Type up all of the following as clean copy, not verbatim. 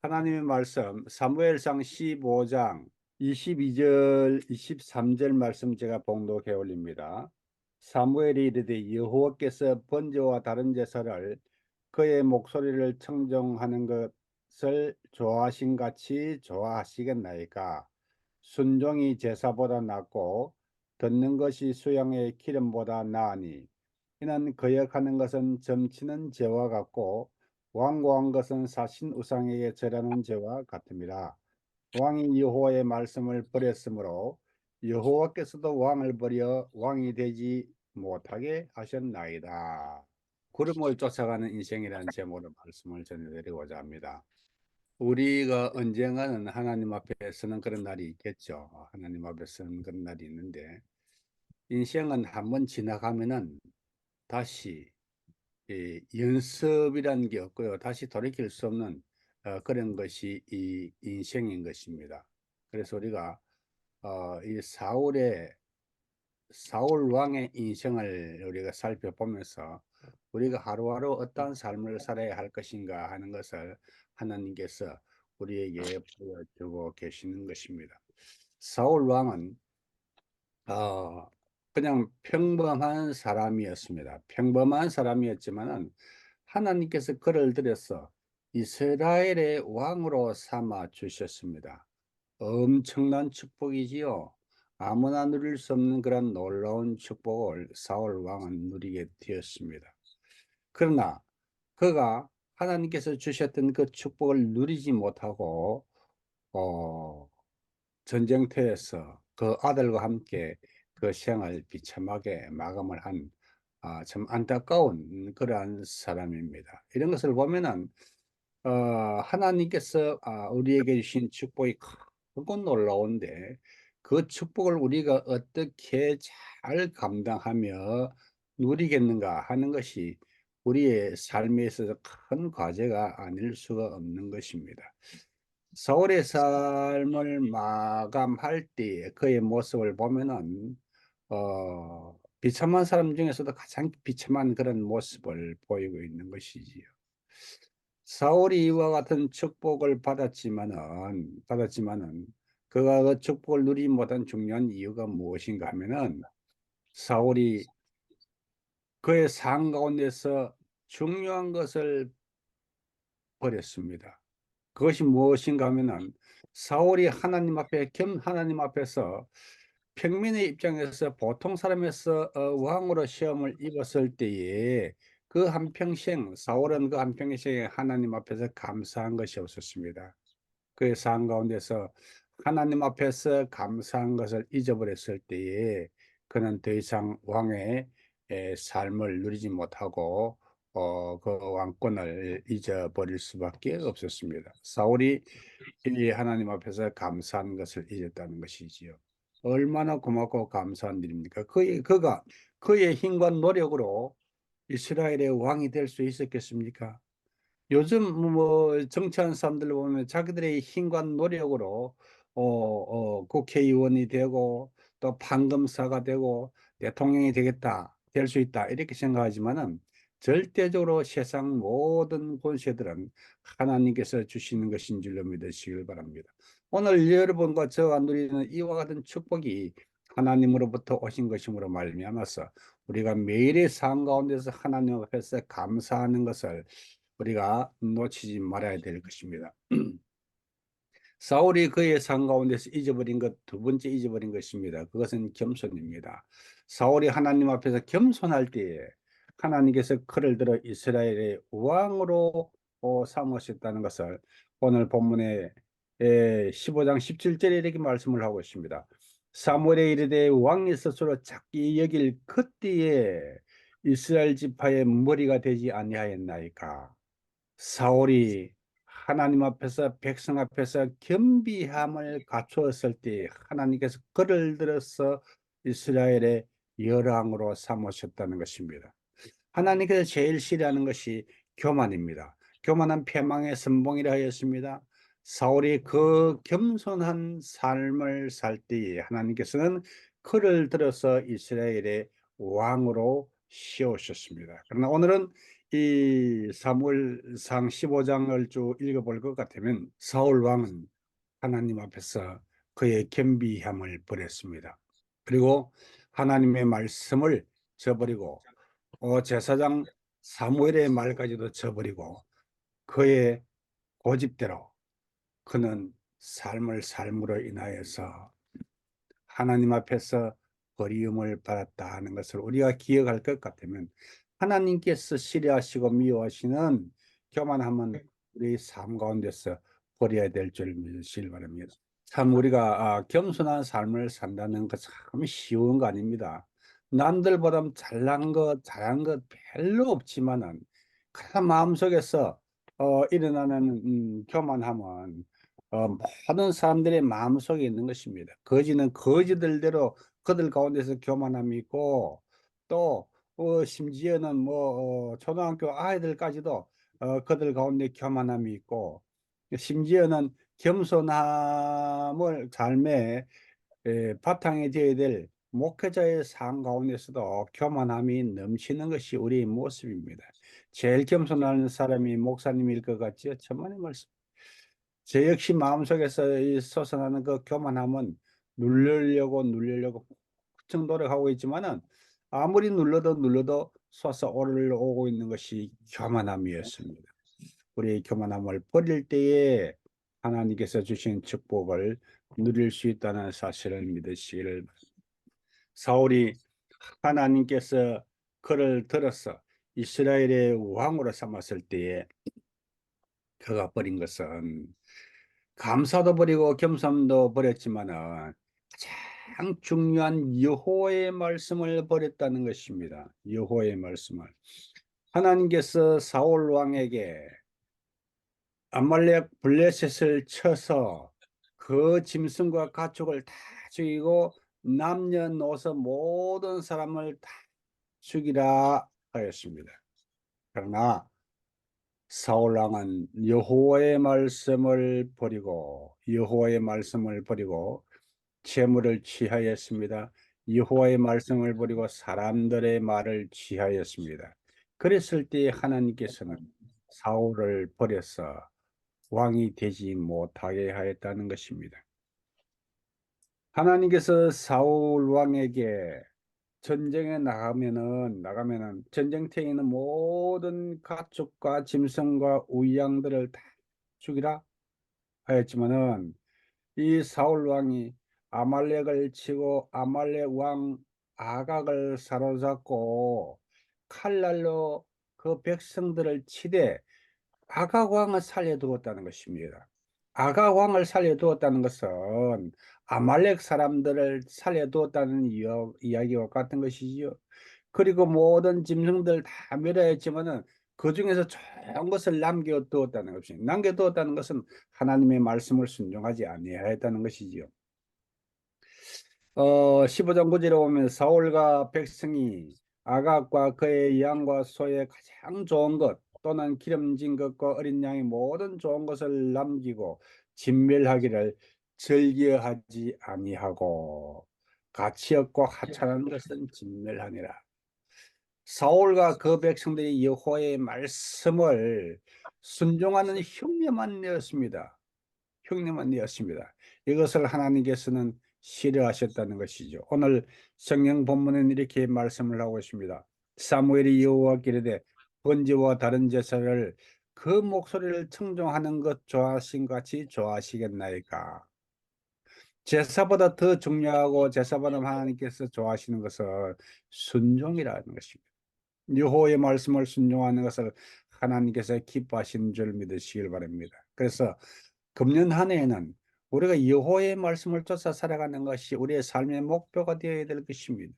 하나님의 말씀 사무엘상 15장 22절 23절 말씀 제가 봉독해 올립니다. 사무엘이 이르되 여호와께서 번제와 다른 제사를 그의 목소리를 청정하는 것을 좋아하신 같이 좋아하시겠나이까. 순종이 제사보다 낫고 듣는 것이 수양의 기름보다 나으니 이는 거역하는 것은 점치는 죄와 같고 완고한 것은 사신 우상에게 절하는 죄와 같음이라. 왕이 여호와의 말씀을 버렸으므로 여호와께서도 왕을 버려 왕이 되지 못하게 하셨나이다. 구름을 쫓아가는 인생이라는 제목으로 말씀을 전해드리고자 합니다. 우리가 언젠가는 하나님 앞에 서는 그런 날이 있겠죠. 하나님 앞에 서는 그런 날이 있는데 인생은 한번 지나가면은 다시 연습이라는 게 없고요. 다시 돌이킬 수 없는 그런 것이 이 인생인 것입니다. 그래서 우리가 이 사울 왕의 인생을 우리가 살펴보면서 우리가 하루하루 어떠한 삶을 살아야 할 것인가 하는 것을 하나님께서 우리에게 보여주고 계시는 것입니다. 사울 왕은 어, 그냥 평범한 사람이었습니다. 평범한 사람이었지만은 하나님께서 그를 들여서 이스라엘의 왕으로 삼아 주셨습니다. 엄청난 축복이지요. 아무나 누릴 수 없는 그런 놀라운 축복을 사울 왕은 누리게 되었습니다. 그러나 그가 하나님께서 주셨던 그 축복을 누리지 못하고 어, 전쟁터에서 그 아들과 함께 그 생을 비참하게 마감을 한 참 안타까운 그러한 사람입니다. 이런 것을 보면은 하나님께서 우리에게 주신 축복이 크고 놀라운데 그 축복을 우리가 어떻게 잘 감당하며 누리겠는가 하는 것이 우리의 삶에 있어서 큰 과제가 아닐 수가 없는 것입니다. 사울의 삶을 마감할 때 그의 모습을 보면은 비참한 사람 중에서도 가장 비참한 그런 모습을 보이고 있는 것이지요. 사울이 이와 같은 축복을 받았지만은 그가 그 축복을 누리지 못한 중요한 이유가 무엇인가 하면은 사울이 그의 삶 가운데서 중요한 것을 버렸습니다. 그것이 무엇인가 하면은 사울이 하나님 앞에서 평민의 입장에서 보통 사람에서 왕으로 시험을 입었을 때에 그 한평생 사울은 그 한평생에 하나님 앞에서 감사한 것이 없었습니다. 그의 삶 가운데서 하나님 앞에서 감사한 것을 잊어버렸을 때에 그는 더 이상 왕의 삶을 누리지 못하고 그 왕권을 잊어버릴 수밖에 없었습니다. 사울이 이 하나님 앞에서 감사한 것을 잊었다는 것이지요. 얼마나 고맙고 감사한 일입니까? 그의 힘과 노력으로 이스라엘의 왕이 될 수 있었겠습니까? 요즘 뭐 정치하는 사람들 보면 자기들의 힘과 노력으로 국회의원이 되고 또 판검사가 되고 대통령이 되겠다, 될 수 있다 이렇게 생각하지만은 절대적으로 세상 모든 권세들은 하나님께서 주시는 것인 줄로 믿으시길 바랍니다. 오늘 여러분과 저와 누리는 이와 같은 축복이 하나님으로부터 오신 것임으로 말미암아서 우리가 매일의 삶 가운데서 하나님 앞에서 감사하는 것을 우리가 놓치지 말아야 될 것입니다. 사울이 그의 삶 가운데서 잊어버린 것, 두 번째 잊어버린 것입니다. 그것은 겸손입니다. 사울이 하나님 앞에서 겸손할 때에 하나님께서 그를 들어 이스라엘의 왕으로 삼으셨다는 것을 오늘 본문의 15장 17절에 이렇게 말씀을 하고 있습니다. 사무엘에 이르되 왕이 스스로 작게 여길 그때에 이스라엘 지파의 머리가 되지 아니하였나이까. 사울이 하나님 앞에서 백성 앞에서 겸비함을 갖추었을 때 하나님께서 그를 들어서 이스라엘의 열왕으로 삼으셨다는 것입니다. 하나님께서 제일 싫어하는 것이 교만입니다. 교만한 패망의 선봉이라 하였습니다. 사울이 그 겸손한 삶을 살 때에 하나님께서는 그를 들어서 이스라엘의 왕으로 세우셨습니다. 그러나 오늘은 이 사무엘상 15장을 쭉 읽어볼 것 같으면 사울 왕은 하나님 앞에서 그의 겸비함을 버렸습니다. 그리고 하나님의 말씀을 저버리고 제사장 사무엘의 말까지도 저버리고 그의 고집대로 그는 삶을 삶으로 인하여서 하나님 앞에서 버리움을 받았다 하는 것을 우리가 기억할 것 같으면 하나님께서 싫어하시고 미워하시는 교만함은 우리 삶 가운데서 버려야 될 줄 믿으시길 바랍니다. 참 우리가 겸손한 삶을 산다는 것 참 쉬운 거 아닙니다. 남들보다 잘난 것, 잘한 것 별로 없지만은 그냥 마음속에서 일어나는 교만함은 모든 사람들의 마음속에 있는 것입니다. 거지는 거지들대로 그들 가운데서 교만함이 있고 또 심지어는 초등학교 아이들까지도 그들 가운데 교만함이 있고 심지어는 겸손함을 삶의 바탕이 되어야 될 목회자의 삶 가운데서도 교만함이 넘치는 것이 우리의 모습입니다. 제일 겸손한 사람이 목사님일 것 같지요? 천만의 말씀. 제 역시 마음속에서 이 솟아나는 그 교만함은 누르려고 무척 노력하고 있지만은 아무리 눌러도 솟아오르고 있는 것이 교만함이었습니다. 우리의 교만함을 버릴 때에 하나님께서 주신 축복을 누릴 수 있다는 사실을 믿으시기를 바랍니다. 사울이 하나님께서 그를 들어서 이스라엘의 왕으로 삼았을 때에 그가 버린 것은 감사도 버리고 겸손도 버렸지만은 가장 중요한 여호와의 말씀을 버렸다는 것입니다. 여호와의 말씀을. 하나님께서 사울 왕에게 아말렉 블레셋을 쳐서 그 짐승과 가축을 다 죽이고 남녀노소 모든 사람을 다 죽이라 하였습니다. 그러나 사울 왕은 여호와의 말씀을 버리고 재물을 취하였습니다. 여호와의 말씀을 버리고 사람들의 말을 취하였습니다. 그랬을 때 하나님께서는 사울을 버려서 왕이 되지 못하게 하였다는 것입니다. 하나님께서 사울 왕에게 전쟁에 나가면은 전쟁터에 있는 모든 가축과 짐승과 우양들을 다 죽이라 하였지만은 이 사울 왕이 아말렉을 치고 아말렉 왕 아각을 사로잡고 칼날로 그 백성들을 치되 아각 왕을 살려두었다는 것입니다. 아각 왕을 살려두었다는 것은 아말렉 사람들을 살려두었다는 이야기와 같은 것이지요. 그리고 모든 짐승들 다 멸하였지만은 그 중에서 좋은 것을 남겨두었다는 것입니다. 남겨두었다는 것은 하나님의 말씀을 순종하지 아니하였다는 것이지요. 15장 9절에 보면 사울과 백성이 아각과 그의 양과 소의 가장 좋은 것 또는 기름진 것과 어린 양의 모든 좋은 것을 남기고 진멸하기를 즐겨하지 아니하고 가치 없고 하찮은 것은 진멸하니라. 사울과 그 백성들이 여호와의 말씀을 순종하는 흉내만 내었습니다. 흉내만 내었습니다. 이것을 하나님께서는 싫어하셨다는 것이죠. 오늘 성경 본문은 이렇게 말씀을 하고 있습니다. 사무엘이 여호와께 이르되 번제와 다른 제사를 그 목소리를 청종하는 것 좋아하신 같이 좋아하시겠나이까. 제사보다 더 중요하고 제사보다 하나님께서 좋아하시는 것은 순종이라는 것입니다. 여호와의 말씀을 순종하는 것을 하나님께서 기뻐하시는 줄 믿으시길 바랍니다. 그래서 금년 한 해에는 우리가 여호와의 말씀을 쫓아 살아가는 것이 우리의 삶의 목표가 되어야 될 것입니다.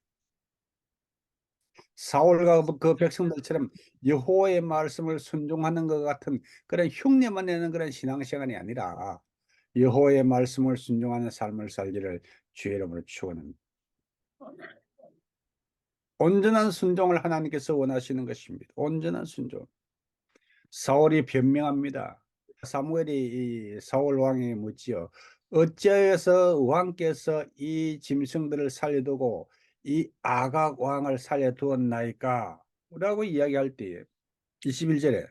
사울과 그 백성들처럼 여호와의 말씀을 순종하는 것 같은 그런 흉내만 내는 그런 신앙생활이 아니라 여호와의 말씀을 순종하는 삶을 살기를 주의 이름으로 축원합니다. 온전한 순종을 하나님께서 원하시는 것입니다. 온전한 순종. 사울이 변명합니다. 사무엘이 이 사울 왕에게 묻지요. 어찌하여서 왕께서 이 짐승들을 살려두고 이 아각 왕을 살려두었나이까? 라고 이야기할 때에 21절에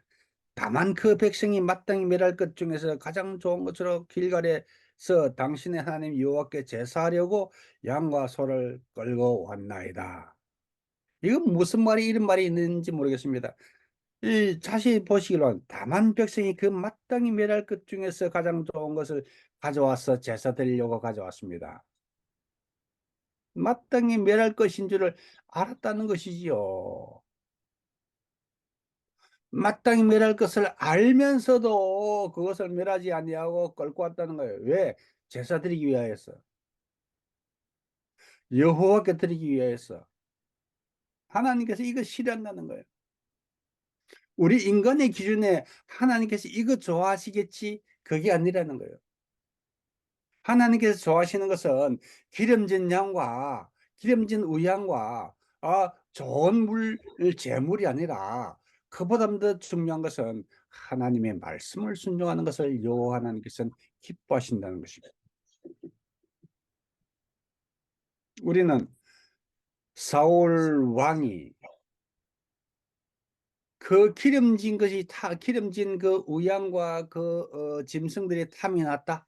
다만 그 백성이 마땅히 멸할 것 중에서 가장 좋은 것으로 길갈에서 당신의 하나님 여호와께 제사하려고 양과 소를 끌고 왔나이다. 이건 무슨 말이 이런 말이 있는지 모르겠습니다. 이 자세히 보시기로는 다만 백성이 그 마땅히 멸할 것 중에서 가장 좋은 것을 가져와서 제사 드리려고 가져왔습니다. 마땅히 멸할 것인 줄을 알았다는 것이지요. 마땅히 멸할 것을 알면서도 그것을 멸하지 아니하고 끌고 왔다는 거예요. 왜? 제사 드리기 위하여서. 여호와께 드리기 위하여서. 하나님께서 이거 싫어한다는 거예요. 우리 인간의 기준에 하나님께서 이거 좋아하시겠지? 그게 아니라는 거예요. 하나님께서 좋아하시는 것은 기름진 양과 기름진 우양과 좋은 재물이 아니라 그보다 더 중요한 것은 하나님의 말씀을 순종하는 것을 여호와 하나님께서는 기뻐하신다는 것입니다. 우리는 사울 왕이 그 기름진 그 우양과 그 짐승들의 탐이 났다.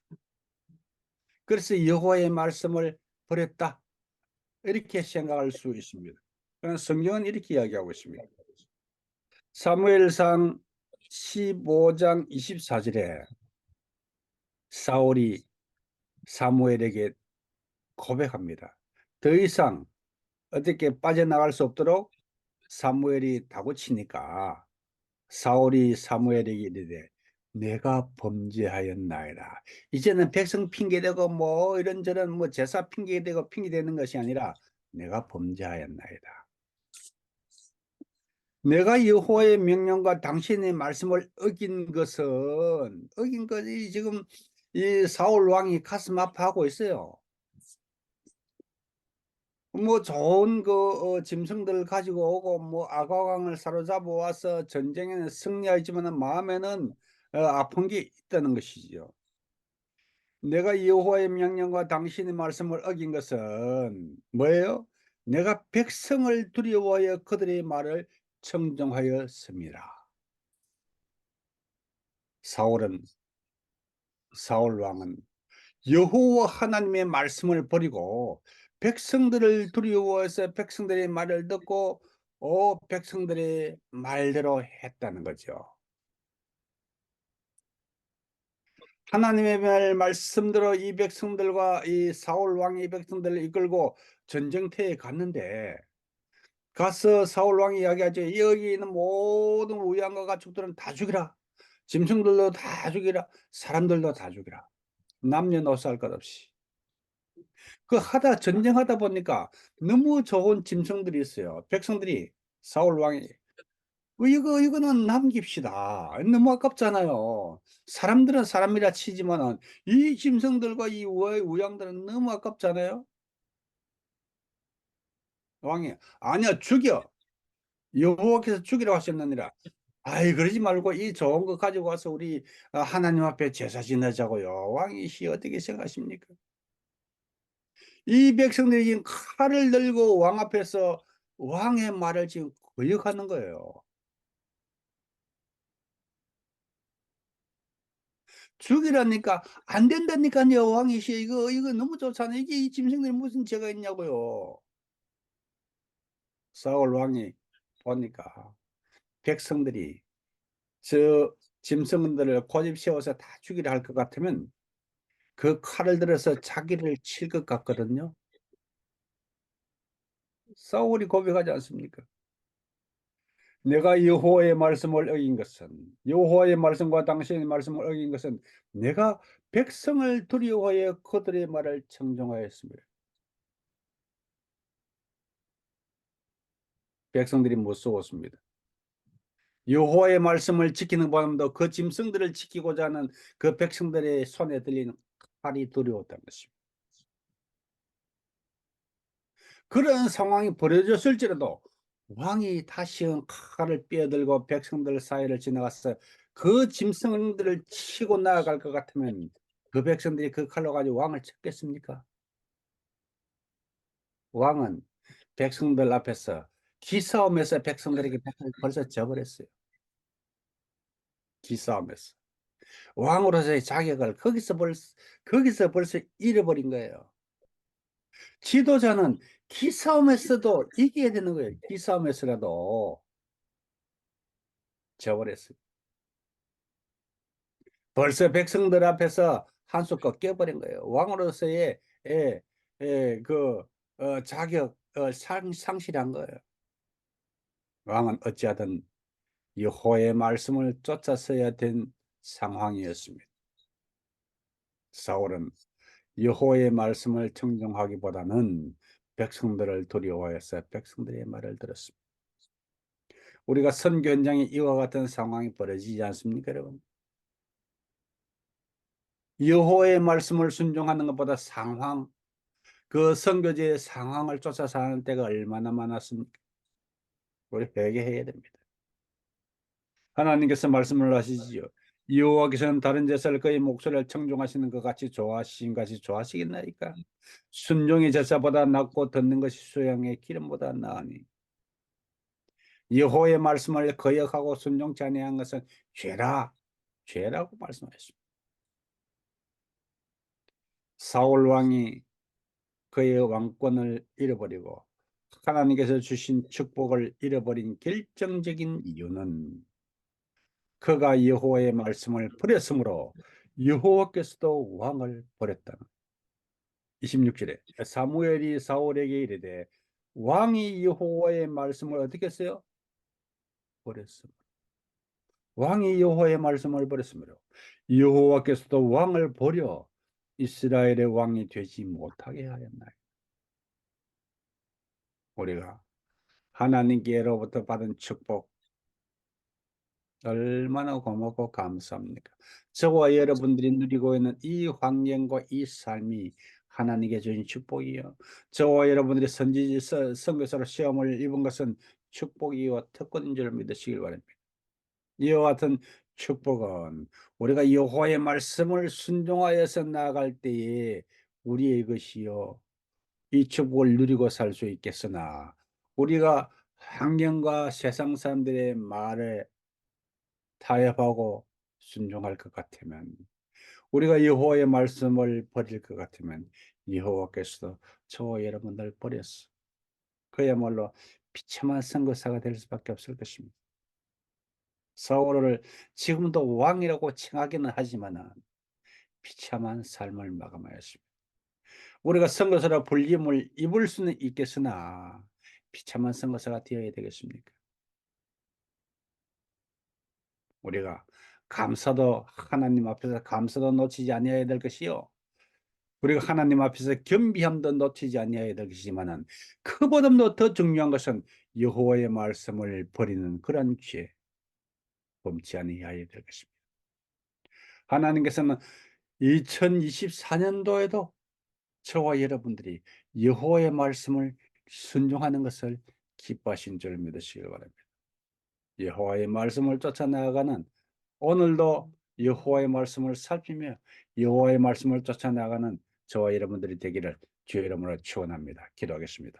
그래서 여호와의 말씀을 버렸다. 이렇게 생각할 수 있습니다. 그러나 성경은 이렇게 이야기하고 있습니다. 사무엘상 15장 24절에 사울이 사무엘에게 고백합니다. 더 이상 어떻게 빠져나갈 수 없도록 사무엘이 다구치니까 사울이 사무엘에게 이르되 내가 범죄하였나이다. 이제는 백성 핑계대고 뭐 이런저런 뭐 제사 핑계대고 핑계대는 것이 아니라 내가 범죄하였나이다. 내가 여호와의 명령과 당신의 말씀을 어긴 것이 지금 이 사울 왕이 가슴 아파하고 있어요. 뭐 좋은 그 짐승들을 가지고 오고 뭐 아가왕을 사로잡아 와서 전쟁에는 승리하지만 마음에는 아픈 게 있다는 것이지요. 내가 여호와의 명령과 당신의 말씀을 어긴 것은 뭐예요? 내가 백성을 두려워하여 그들의 말을 청정하였습니다. 사울은 사울 왕은 여호와 하나님의 말씀을 버리고 백성들을 두려워해서 백성들의 말을 듣고 백성들의 말대로 했다는 거죠. 하나님의 말씀대로 이 백성들과 이 사울 왕이 이 백성들을 이끌고 전쟁터에 갔는데 가서 사울 왕이 이야기하죠. 여기 있는 모든 우양과 가축들은 다 죽이라. 짐승들도 다 죽이라. 사람들도 다 죽이라. 남녀노소 할 것 없이. 전쟁하다 보니까 너무 좋은 짐승들이 있어요. 백성들이 사울 왕이 이거는 남깁시다. 너무 아깝잖아요. 사람들은 사람이라 치지만은 이 짐승들과 이 우양들은 너무 아깝잖아요. 왕이 아니야 죽여. 여호와께서 죽이라고 하셨느니라. 아이 그러지 말고 이 좋은 거 가지고 와서 우리 하나님 앞에 제사 지내자고요. 왕이 어떻게 생각하십니까? 이 백성들이 지금 칼을 들고 왕 앞에서 왕의 말을 지금 거역하는 거예요. 죽이라니까 안 된다니까요. 왕이시 이거 너무 좋잖아요. 이게 이 짐승들이 무슨 죄가 있냐고요. 사울 왕이 보니까 백성들이 저 짐승들을 고집 세워서 다 죽이려 할 것 같으면 그 칼을 들어서 자기를 칠 것 같거든요. 사울이 고백하지 않습니까? 내가 여호와의 말씀을 어긴 것은 여호와의 말씀과 당신의 말씀을 어긴 것은 내가 백성을 두려워하여 그들의 말을 청종하였습니다. 백성들이 무서웠습니다. 여호와의 말씀을 지키는 바람도 그 짐승들을 지키고자 하는 그 백성들의 손에 들리는 칼이 두려웠다는 것입니다. 그런 상황이 벌어졌을지라도 왕이 다시금 칼을 빼들고 백성들 사이를 지나가서 그 짐승들을 치고 나아갈 것 같으면 그 백성들이 그 칼로 가지고 왕을 쳤겠습니까? 왕은 백성들 앞에서 기싸움에서 백성들에게 백성을 벌써 져버렸어요. 기싸움에서. 왕으로서의 자격을 거기서 벌써 잃어버린 거예요. 지도자는 기싸움에서도 이겨야 되는 거예요. 기싸움에서라도 져버렸어요. 벌써 백성들 앞에서 한수 꺾여버린 거예요. 왕으로서의 자격 상실한 거예요. 왕은 어찌하든 여호와의 말씀을 쫓았어야 된 상황이었습니다. 사울은 여호와의 말씀을 청종하기보다는 백성들을 두려워해서 백성들의 말을 들었습니다. 우리가 선교 현장에 이와 같은 상황이 벌어지지 않습니까, 여러분? 여호와의 말씀을 순종하는 것보다 그 선교지의 상황을 쫓아서 하는 때가 얼마나 많았습니까? 우리 회개해야 됩니다. 하나님께서 말씀을 하시지요. 여호와께서는 다른 제사를 그의 목소리를 청종하시는 것 같이 좋아하신 것이 좋아하시겠나이까? 순종의 제사보다 낫고 듣는 것이 수양의 기름보다 나으니. 여호와의 말씀을 거역하고 순종치 아니한 것은 죄라고 말씀하셨습니다. 사울 왕이 그의 왕권을 잃어버리고 하나님께서 주신 축복을 잃어버린 결정적인 이유는 그가 여호와의 말씀을 버렸으므로 여호와께서도 왕을 버렸다는. 26절에 사무엘이 사울에게 이르되 왕이 여호와의 말씀을 어떻게 했어요? 버렸으므로. 왕이 여호와의 말씀을 버렸으므로 여호와께서도 왕을 버려 이스라엘의 왕이 되지 못하게 하였나요? 우리가 하나님께로부터 받은 축복 얼마나 고맙고 감사합니까? 저와 여러분들이 누리고 있는 이 환경과 이 삶이 하나님께 주신 축복이요. 저와 여러분들이 선교사로 시험을 입은 것은 축복이요 특권인 줄 믿으시길 바랍니다. 이와 같은 축복은 우리가 여호와의 말씀을 순종하여서 나아갈 때에 우리의 것이요. 이 축복을 누리고 살 수 있겠으나 우리가 환경과 세상 사람들의 말에 타협하고 순종할 것 같으면 우리가 여호와의 말씀을 버릴 것 같으면 여호와께서도 저와 여러분들 버렸어. 그야말로 비참한 선거사가 될 수밖에 없을 것입니다. 사울을 지금도 왕이라고 칭하기는 하지만 비참한 삶을 마감하였습니다. 우리가 선거사라 불림을 입을 수는 있겠으나 비참한 선거사가 되어야 되겠습니까? 우리가 하나님 앞에서 감사도 놓치지 아니해야 될 것이요. 우리가 하나님 앞에서 겸비함도 놓치지 아니해야 될 것이지만은 그보다도 더 중요한 것은 여호와의 말씀을 버리는 그런 죄 범치 아니해야 될 것입니다. 하나님께서는 2024년도에도 저와 여러분들이 여호와의 말씀을 순종하는 것을 기뻐하신 줄 믿으시기 바랍니다. 여호와의 말씀을 쫓아 나아가는 오늘도 여호와의 말씀을 살피며 여호와의 말씀을 쫓아 나가는 저와 여러분들이 되기를 주의 이름으로 축원합니다. 기도하겠습니다.